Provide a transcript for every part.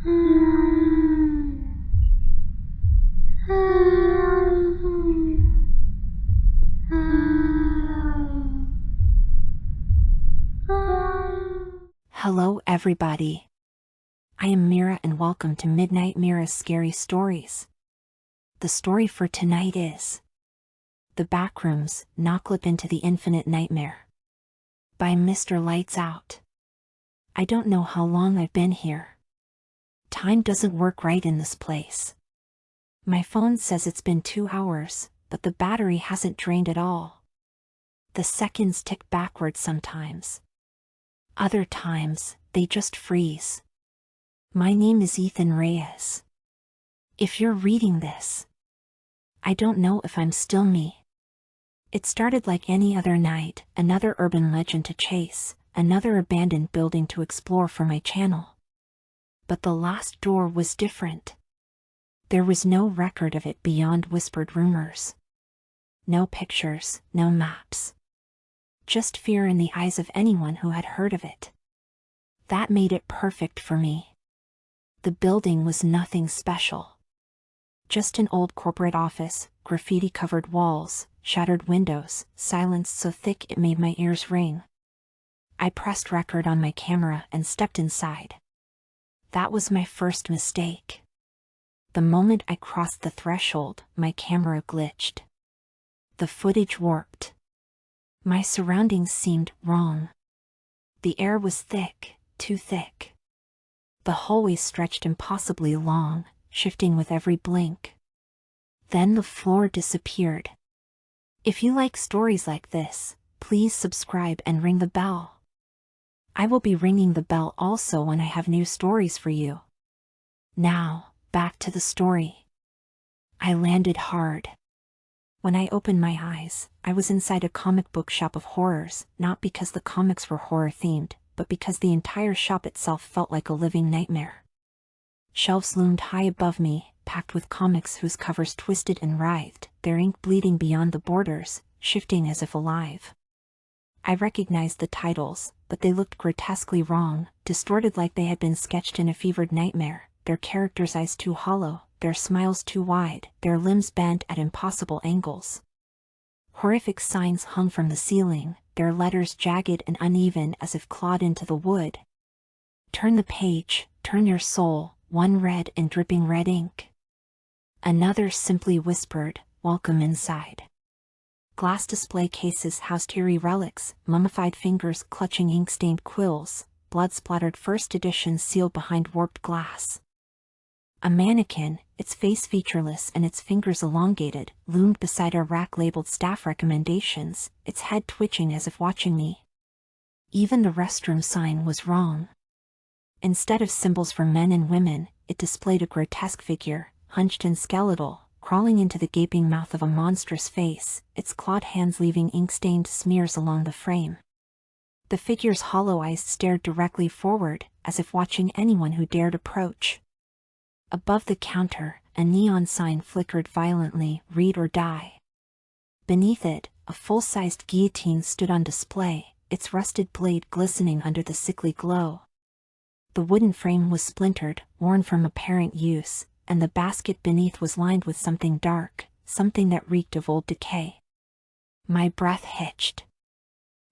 Hello everybody. I am Mira and welcome to Midnight Mira's Scary Stories. The story for tonight is The Backrooms, Noclip into the Infinite Nightmare by Mr. Lights Out. I don't know how long I've been here. Time doesn't work right in this place. My phone says it's been 2 hours, but the battery hasn't drained at all. The seconds tick backwards sometimes. Other times, they just freeze. My name is Ethan Reyes. If you're reading this, I don't know if I'm still me. It started like any other night, another urban legend to chase, another abandoned building to explore for my channel. But the last door was different. There was no record of it beyond whispered rumors. No pictures, no maps. Just fear in the eyes of anyone who had heard of it. That made it perfect for me. The building was nothing special. Just an old corporate office, graffiti-covered walls, shattered windows, silence so thick it made my ears ring. I pressed record on my camera and stepped inside. That was my first mistake. The moment I crossed the threshold, my camera glitched. The footage warped. My surroundings seemed wrong. The air was thick, too thick. The hallway stretched impossibly long, shifting with every blink. Then the floor disappeared. If you like stories like this, please subscribe and ring the bell. I will be ringing the bell also when I have new stories for you. Now, back to the story. I landed hard. When I opened my eyes, I was inside a comic book shop of horrors, not because the comics were horror-themed, but because the entire shop itself felt like a living nightmare. Shelves loomed high above me, packed with comics whose covers twisted and writhed, their ink bleeding beyond the borders, shifting as if alive. I recognized the titles, but they looked grotesquely wrong, distorted like they had been sketched in a fevered nightmare, their characters' eyes too hollow, their smiles too wide, their limbs bent at impossible angles. Horrific signs hung from the ceiling, their letters jagged and uneven as if clawed into the wood. Turn the page, turn your soul, one read in dripping red ink. Another simply whispered, welcome inside. Glass display cases housed eerie relics, mummified fingers clutching ink-stained quills, blood-splattered first editions sealed behind warped glass. A mannequin, its face featureless and its fingers elongated, loomed beside a rack labeled staff recommendations, its head twitching as if watching me. Even the restroom sign was wrong. Instead of symbols for men and women, it displayed a grotesque figure, hunched and skeletal, crawling into the gaping mouth of a monstrous face, its clawed hands leaving ink-stained smears along the frame. The figure's hollow eyes stared directly forward, as if watching anyone who dared approach. Above the counter, a neon sign flickered violently, read or die. Beneath it, a full-sized guillotine stood on display, its rusted blade glistening under the sickly glow. The wooden frame was splintered, worn from apparent use, and the basket beneath was lined with something dark, something that reeked of old decay. My breath hitched.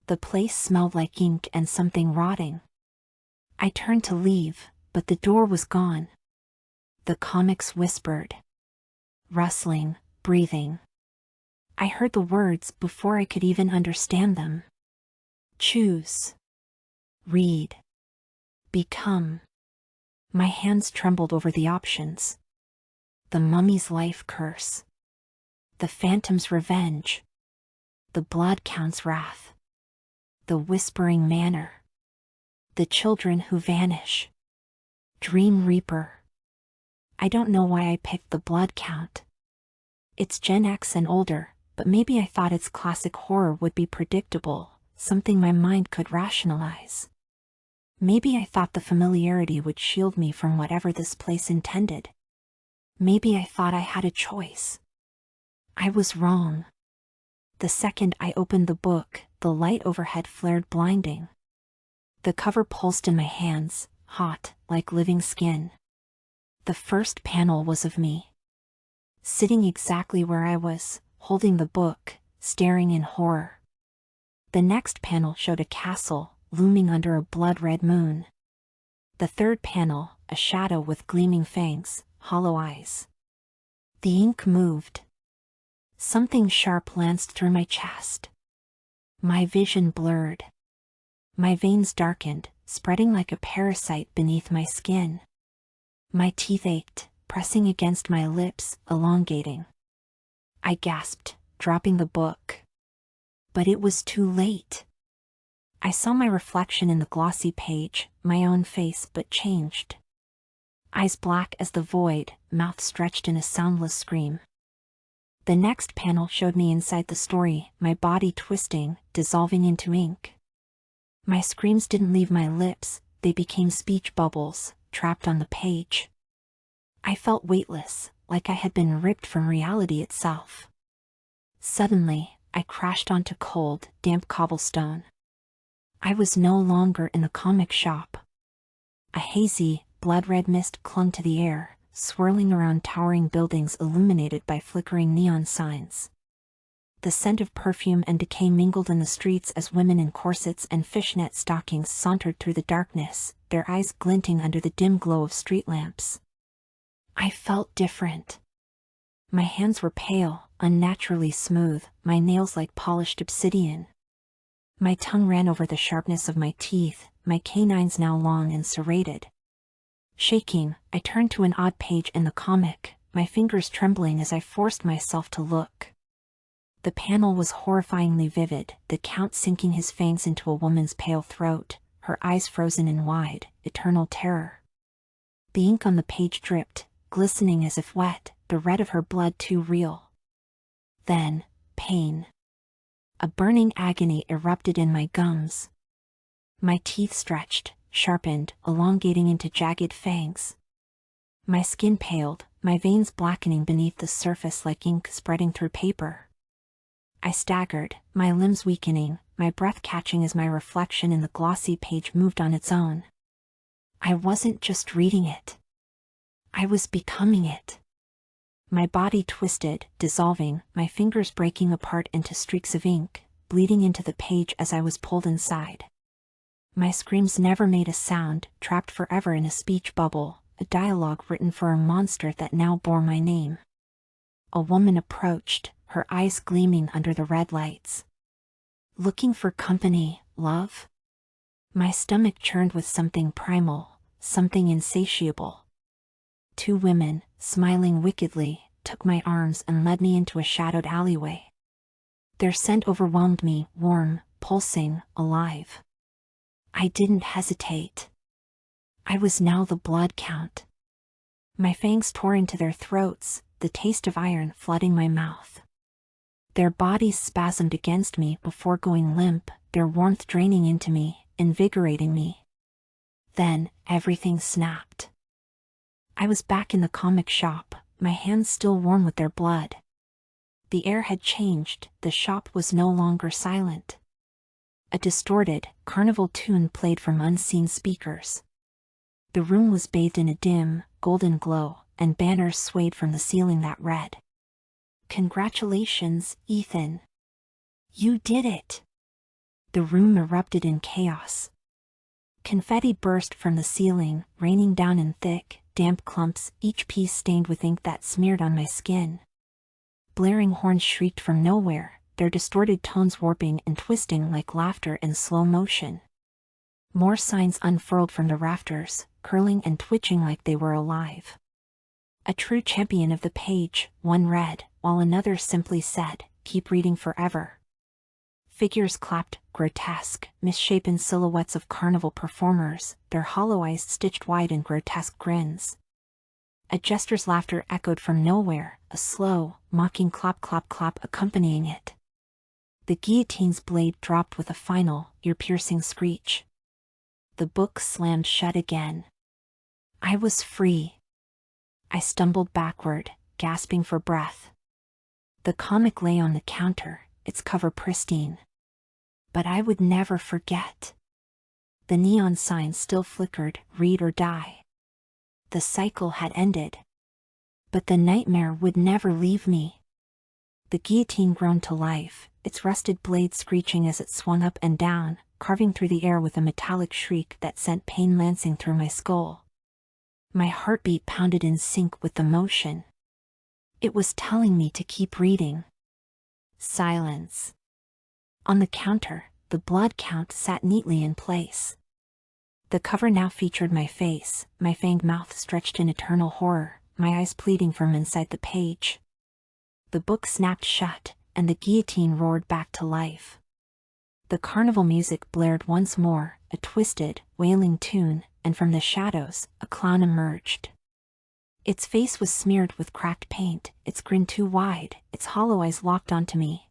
The place smelled like ink and something rotting. I turned to leave, but the door was gone. The comics whispered. Rustling, breathing. I heard the words before I could even understand them. Choose. Read. Become. My hands trembled over the options. The mummy's life curse. The phantom's revenge. The blood count's wrath. The whispering manor. The children who vanish. Dream Reaper. I don't know why I picked the blood count. It's Gen X and older, but maybe I thought its classic horror would be predictable, something my mind could rationalize. Maybe I thought the familiarity would shield me from whatever this place intended. Maybe I thought I had a choice. I was wrong. The second I opened the book, the light overhead flared blinding. The cover pulsed in my hands, hot, like living skin. The first panel was of me, sitting exactly where I was, holding the book, staring in horror. The next panel showed a castle, looming under a blood-red moon. The third panel, a shadow with gleaming fangs, hollow eyes. The ink moved. Something sharp lanced through my chest. My vision blurred. My veins darkened, spreading like a parasite beneath my skin. My teeth ached, pressing against my lips, elongating. I gasped, dropping the book. But it was too late. I saw my reflection in the glossy page, my own face but changed. Eyes black as the void, mouth stretched in a soundless scream. The next panel showed me inside the story, my body twisting, dissolving into ink. My screams didn't leave my lips, they became speech bubbles, trapped on the page. I felt weightless, like I had been ripped from reality itself. Suddenly, I crashed onto cold, damp cobblestone. I was no longer in the comic shop. A hazy, blood-red mist clung to the air, swirling around towering buildings illuminated by flickering neon signs. The scent of perfume and decay mingled in the streets as women in corsets and fishnet stockings sauntered through the darkness, their eyes glinting under the dim glow of street lamps. I felt different. My hands were pale, unnaturally smooth, my nails like polished obsidian. My tongue ran over the sharpness of my teeth, my canines now long and serrated. Shaking, I turned to an odd page in the comic, my fingers trembling as I forced myself to look. The panel was horrifyingly vivid, the Count sinking his fangs into a woman's pale throat, her eyes frozen in wide, eternal terror. The ink on the page dripped, glistening as if wet, the red of her blood too real. Then, pain. A burning agony erupted in my gums. My teeth stretched, sharpened, elongating into jagged fangs. My skin paled, my veins blackening beneath the surface like ink spreading through paper. I staggered, my limbs weakening, my breath catching as my reflection in the glossy page moved on its own. I wasn't just reading it. I was becoming it. My body twisted, dissolving, my fingers breaking apart into streaks of ink, bleeding into the page as I was pulled inside. My screams never made a sound, trapped forever in a speech bubble, a dialogue written for a monster that now bore my name. A woman approached, her eyes gleaming under the red lights. Looking for company, love? My stomach churned with something primal, something insatiable. Two women, smiling wickedly, took my arms and led me into a shadowed alleyway. Their scent overwhelmed me, warm, pulsing, alive. I didn't hesitate. I was now the blood count. My fangs tore into their throats, the taste of iron flooding my mouth. Their bodies spasmed against me before going limp, their warmth draining into me, invigorating me. Then, everything snapped. I was back in the comic shop, my hands still warm with their blood. The air had changed, the shop was no longer silent. A distorted, carnival tune played from unseen speakers. The room was bathed in a dim, golden glow, and banners swayed from the ceiling that read, "Congratulations, Ethan. You did it!" The room erupted in chaos. Confetti burst from the ceiling, raining down in thick, damp clumps, each piece stained with ink that smeared on my skin. Blaring horns shrieked from nowhere, their distorted tones warping and twisting like laughter in slow motion. More signs unfurled from the rafters, curling and twitching like they were alive. A true champion of the page, one read, while another simply said, "Keep reading forever." Figures clapped, grotesque, misshapen silhouettes of carnival performers, their hollow eyes stitched wide in grotesque grins. A jester's laughter echoed from nowhere, a slow, mocking clap clap clap accompanying it. The guillotine's blade dropped with a final, ear-piercing screech. The book slammed shut again. I was free. I stumbled backward, gasping for breath. The comic lay on the counter, its cover pristine. But I would never forget. The neon sign still flickered, "Read or die." The cycle had ended. But the nightmare would never leave me. The guillotine groaned to life, its rusted blade screeching as it swung up and down, carving through the air with a metallic shriek that sent pain lancing through my skull. My heartbeat pounded in sync with the motion. It was telling me to keep reading. Silence. On the counter, the blood count sat neatly in place. The cover now featured my face, my fanged mouth stretched in eternal horror, my eyes pleading from inside the page. The book snapped shut, and the guillotine roared back to life. The carnival music blared once more, a twisted, wailing tune, and from the shadows, a clown emerged. Its face was smeared with cracked paint, its grin too wide, its hollow eyes locked onto me.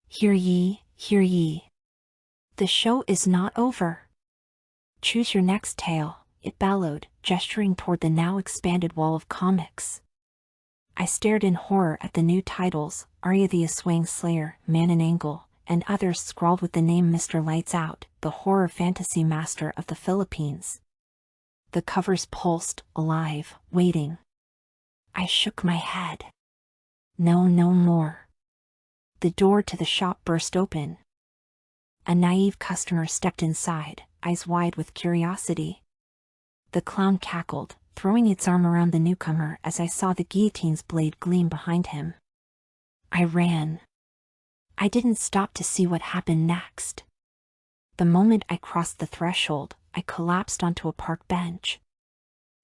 Hear ye, hear ye. The show is not over. Choose your next tale, it bellowed, gesturing toward the now expanded wall of comics. I stared in horror at the new titles, Arya the Aswang Slayer, Man in Angle, and others scrawled with the name Mr. Lights Out, the horror fantasy master of the Philippines. The covers pulsed, alive, waiting. I shook my head. No, no more. The door to the shop burst open. A naive customer stepped inside, eyes wide with curiosity. The clown cackled, throwing its arm around the newcomer as I saw the guillotine's blade gleam behind him. I ran. I didn't stop to see what happened next. The moment I crossed the threshold, I collapsed onto a park bench.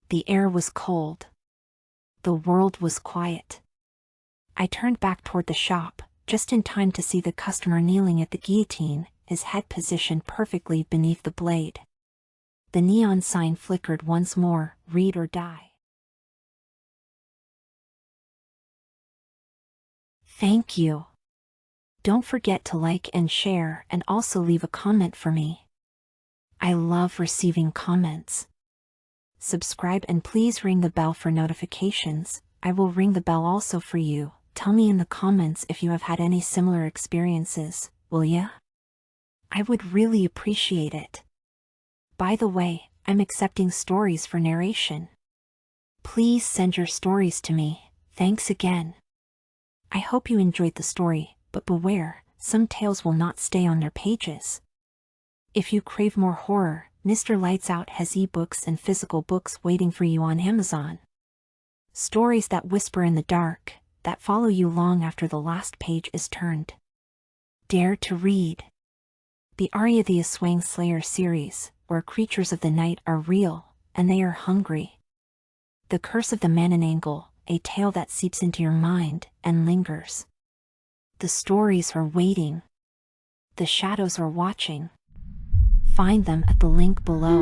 The air was cold. The world was quiet. I turned back toward the shop, just in time to see the customer kneeling at the guillotine, his head positioned perfectly beneath the blade. The neon sign flickered once more, read or die. Thank you. Don't forget to like and share and also leave a comment for me. I love receiving comments. Subscribe and please ring the bell for notifications. I will ring the bell also for you. Tell me in the comments if you have had any similar experiences, will ya? I would really appreciate it. By the way, I'm accepting stories for narration. Please send your stories to me. Thanks again. I hope you enjoyed the story, but beware, some tales will not stay on their pages. If you crave more horror, Mr. Lights Out has ebooks and physical books waiting for you on Amazon. Stories that whisper in the dark, that follow you long after the last page is turned. Dare to read. The Arya the Aswang Slayer series, where creatures of the night are real, and they are hungry. The Curse of the Man in Angle, a tale that seeps into your mind and lingers. The stories are waiting. The shadows are watching. Find them at the link below.